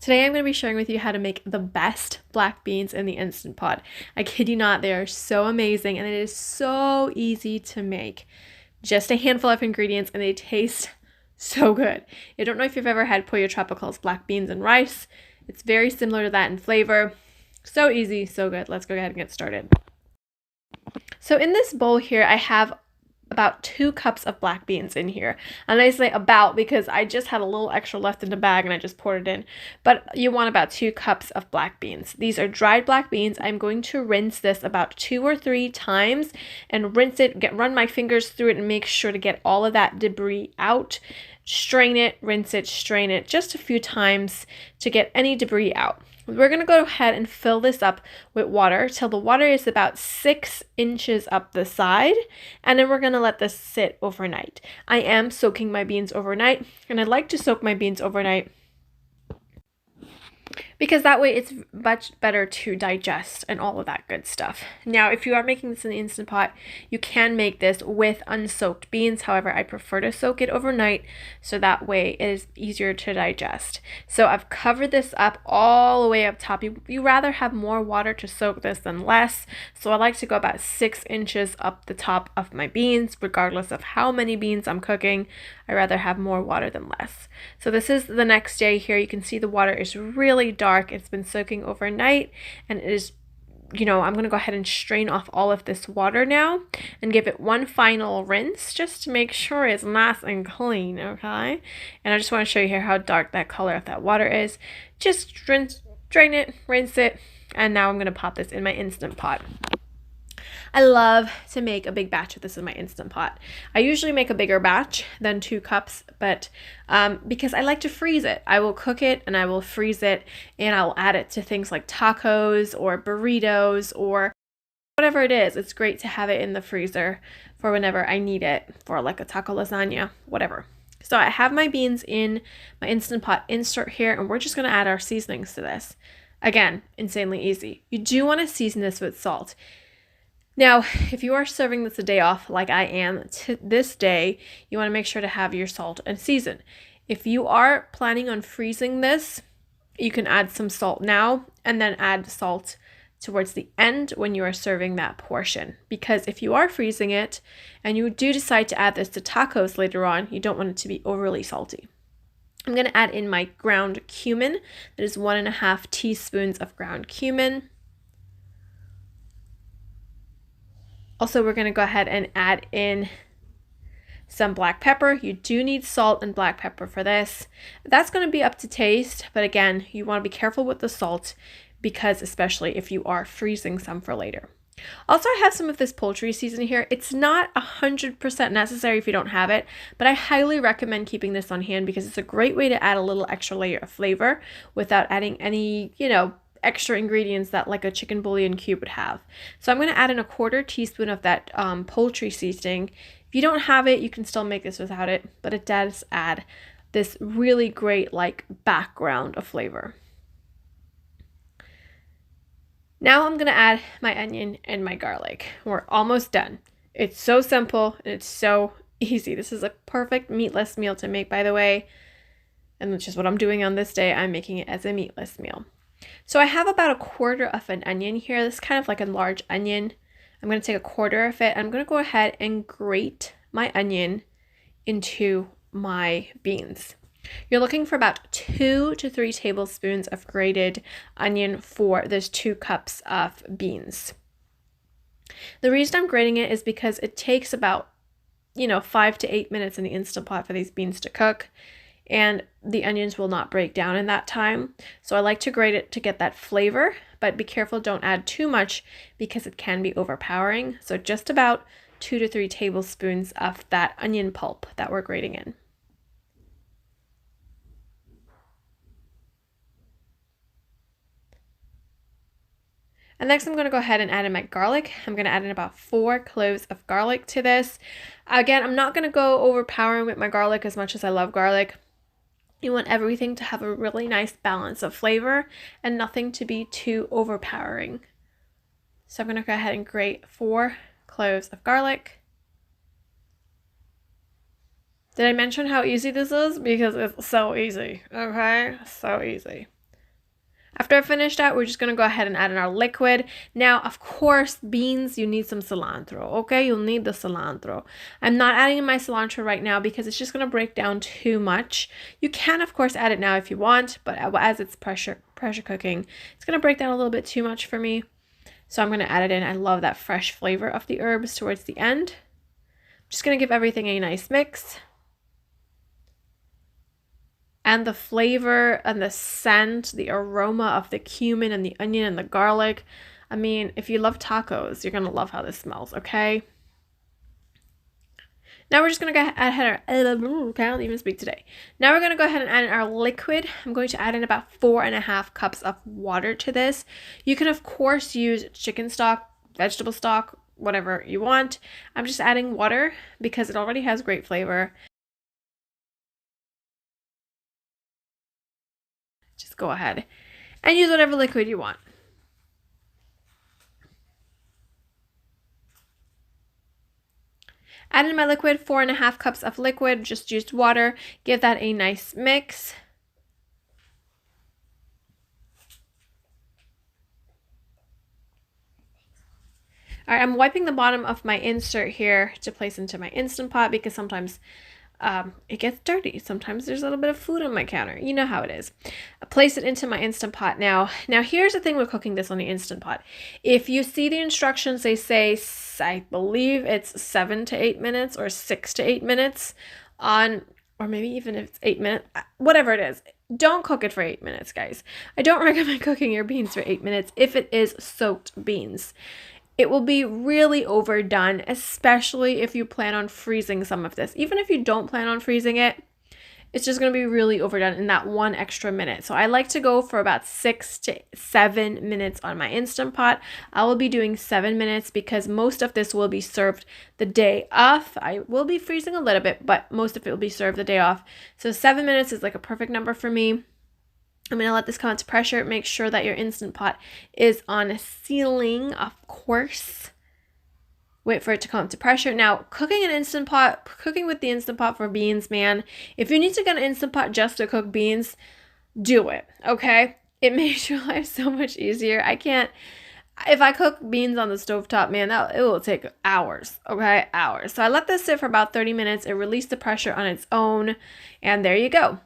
Today I'm going to be sharing with you how to make the best black beans in the Instant Pot. I kid you not, they are so amazing and it is so easy to make. Just a handful of ingredients and they taste so good. I don't know if you've ever had Pollo Tropical's black beans and rice. It's very similar to that in flavor. So easy, so good. Let's go ahead and get started. So in this bowl here, I have about 2 cups of black beans in here. And I say about because I just had a little extra left in the bag and I just poured it in. But you want about 2 cups of black beans. These are dried black beans. I'm going to rinse this about 2 or 3 times and rinse it, run my fingers through it and make sure to get all of that debris out. Strain it, rinse it, strain it just a few times to get any debris out. We're going to go ahead and fill this up with water till the water is about 6 inches up the side, and then we're going to let this sit overnight. I am soaking my beans overnight, and I like to soak my beans overnight because that way it's much better to digest and all of that good stuff. Now, if you are making this in the Instant Pot, you can make this with unsoaked beans. However, I prefer to soak it overnight so that way it is easier to digest. So I've covered this up all the way up top. You rather have more water to soak this than less. So I like to go about 6 inches up the top of my beans, regardless of how many beans I'm cooking. I rather have more water than less. So this is the next day here. You can see the water is really dark. It's been soaking overnight and it is, I'm going to go ahead and strain off all of this water now and give it one final rinse just to make sure it's nice and clean, okay? And I just want to show you here how dark that color of that water is. Just drain it, rinse it, and now I'm going to pop this in my Instant Pot. I love to make a big batch of this in my Instant Pot. I usually make a bigger batch than 2 cups, but because I like to freeze it. I will cook it and I will freeze it and I'll add it to things like tacos or burritos or whatever it is. It's great to have it in the freezer for whenever I need it for like a taco lasagna, whatever. So I have my beans in my Instant Pot insert here and we're just going to add our seasonings to this. Again, insanely easy. You do want to season this with salt. Now, if you are serving this a day off like I am this day, you want to make sure to have your salt and season. If you are planning on freezing this, you can add some salt now and then add salt towards the end when you are serving that portion. Because if you are freezing it and you do decide to add this to tacos later on, you don't want it to be overly salty. I'm going to add in my ground cumin. That is 1.5 teaspoons of ground cumin. Also, we're going to go ahead and add in some black pepper. You do need salt and black pepper for this. That's going to be up to taste, but again, you want to be careful with the salt because especially if you are freezing some for later. Also, I have some of this poultry seasoning here. It's not 100% necessary if you don't have it, but I highly recommend keeping this on hand because it's a great way to add a little extra layer of flavor without adding any, extra ingredients that like a chicken bouillon cube would have. So I'm going to add in 1/4 teaspoon of that poultry seasoning. If you don't have it, you can still make this without it, but it does add this really great background of flavor. Now I'm going to add my onion and my garlic. We're almost done. It's so simple and it's so easy. This is a perfect meatless meal to make, by the way. And that's just what I'm doing on this day. I'm making it as a meatless meal. So I have about 1/4 of an onion here. This is kind of like a large onion. I'm going to take 1/4 of it. I'm going to go ahead and grate my onion into my beans. You're looking for about 2 to 3 tablespoons of grated onion for this 2 cups of beans. The reason I'm grating it is because it takes about 5 to 8 minutes in the Instant Pot for these beans to cook. And the onions will not break down in that time. So I like to grate it to get that flavor, but be careful, don't add too much because it can be overpowering. So just about 2 to 3 tablespoons of that onion pulp that we're grating in. And next I'm going to go ahead and add in my garlic. I'm going to add in about 4 cloves of garlic to this. Again, I'm not going to go overpowering with my garlic as much as I love garlic. You want everything to have a really nice balance of flavor and nothing to be too overpowering. So I'm going to go ahead and grate 4 cloves of garlic. Did I mention how easy this is? Because it's so easy, okay? So easy. After I finish that, we're just going to go ahead and add in our liquid. Now, of course, beans, you need some cilantro, okay? You'll need the cilantro. I'm not adding in my cilantro right now because it's just going to break down too much. You can, of course, add it now if you want, but as it's pressure cooking, it's going to break down a little bit too much for me. So I'm going to add it in. I love that fresh flavor of the herbs towards the end. I'm just going to give everything a nice mix. And the flavor and the scent, the aroma of the cumin and the onion and the garlic. I mean, if you love tacos, you're going to love how this smells, okay? Now we're just going to go ahead and, can't even speak today. Now we're going to go ahead and add in our liquid. I'm going to add in about 4.5 cups of water to this. You can, of course, use chicken stock, vegetable stock, whatever you want. I'm just adding water because it already has great flavor. Just go ahead and use whatever liquid you want. Add in my liquid, 4.5 cups of liquid, just used water. Give that a nice mix. All right, I'm wiping the bottom of my insert here to place into my Instant Pot because sometimes it gets dirty. Sometimes there's a little bit of food on my counter. You know how it is. I place it into my Instant Pot now. Now here's the thing with cooking this on the Instant Pot. If you see the instructions, they say, I believe it's 7 to 8 minutes or 6 to 8 minutes on, or maybe even if it's 8 minutes, whatever it is. Don't cook it for 8 minutes, guys. I don't recommend cooking your beans for 8 minutes if it is soaked beans. It will be really overdone, especially if you plan on freezing some of this. Even if you don't plan on freezing it, it's just going to be really overdone in that 1 extra minute. So I like to go for about 6 to 7 minutes on my Instant Pot. I will be doing 7 minutes because most of this will be served the day off. I will be freezing a little bit, but most of it will be served the day off. So 7 minutes is like a perfect number for me. I'm going to let this come to pressure. Make sure that your Instant Pot is on sealing, of course. Wait for it to come to pressure. Now, cooking with the Instant Pot for beans, man, if you need to get an Instant Pot just to cook beans, do it, okay? It makes your life so much easier. If I cook beans on the stovetop, man, it will take hours, okay? Hours. So I let this sit for about 30 minutes. It released the pressure on its own, and there you go.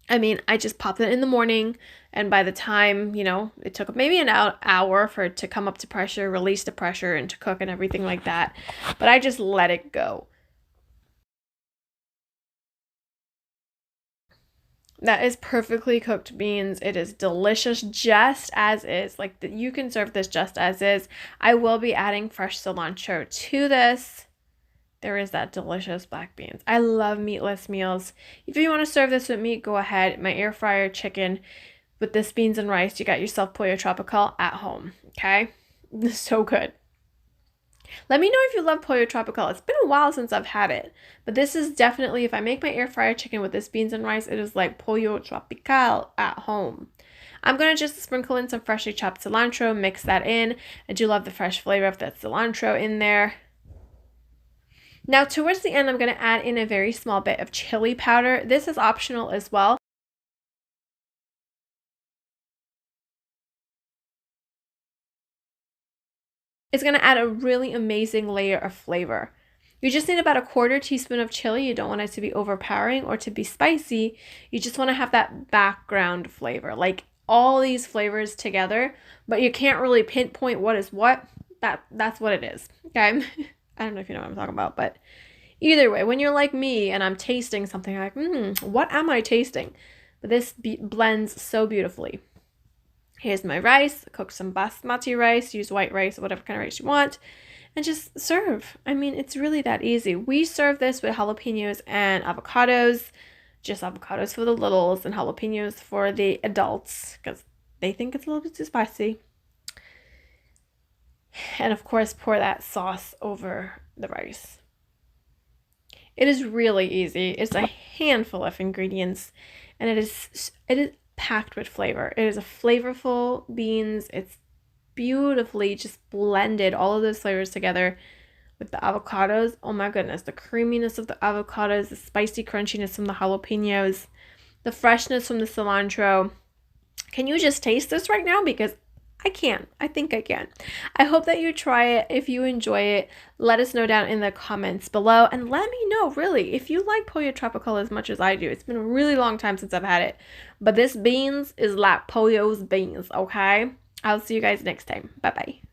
I mean, I just popped it in the morning, and by the time, it took maybe an hour for it to come up to pressure, release the pressure, and to cook and everything like that. But I just let it go. That is perfectly cooked beans. It is delicious just as is. Like, you can serve this just as is. I will be adding fresh cilantro to this. There is that delicious black beans. I love meatless meals. If you want to serve this with meat, go ahead. My air fryer chicken with this beans and rice, you got yourself Pollo Tropical at home, okay? So good. Let me know if you love Pollo Tropical. It's been a while since I've had it, but this is definitely, if I make my air fryer chicken with this beans and rice, it is like Pollo Tropical at home. I'm going to just sprinkle in some freshly chopped cilantro, mix that in. I do love the fresh flavor of that cilantro in there. Now, towards the end, I'm going to add in a very small bit of chili powder. This is optional as well. It's going to add a really amazing layer of flavor. You just need about a 1/4 teaspoon of chili. You don't want it to be overpowering or to be spicy. You just want to have that background flavor, like all these flavors together, but you can't really pinpoint what is what. That's what it is, okay? I don't know if you know what I'm talking about, but either way, when you're like me and I'm tasting something, like, what am I tasting? But this blends so beautifully. Here's my rice. Cook some basmati rice. Use white rice, whatever kind of rice you want, and just serve. I mean, it's really that easy. We serve this with jalapenos and avocados. Just avocados for the littles and jalapenos for the adults because they think it's a little bit too spicy. And of course, pour that sauce over the rice. It is really easy. It's a handful of ingredients, and it is packed with flavor. It is a flavorful beans. It's beautifully just blended, all of those flavors together with the avocados. Oh my goodness, the creaminess of the avocados, the spicy crunchiness from the jalapenos, the freshness from the cilantro. Can you just taste this right now? Because I can. I think I can. I hope that you try it. If you enjoy it, let us know down in the comments below. And let me know, really, if you like Pollo Tropical as much as I do. It's been a really long time since I've had it. But this beans is like Pollo's beans, okay? I'll see you guys next time. Bye-bye.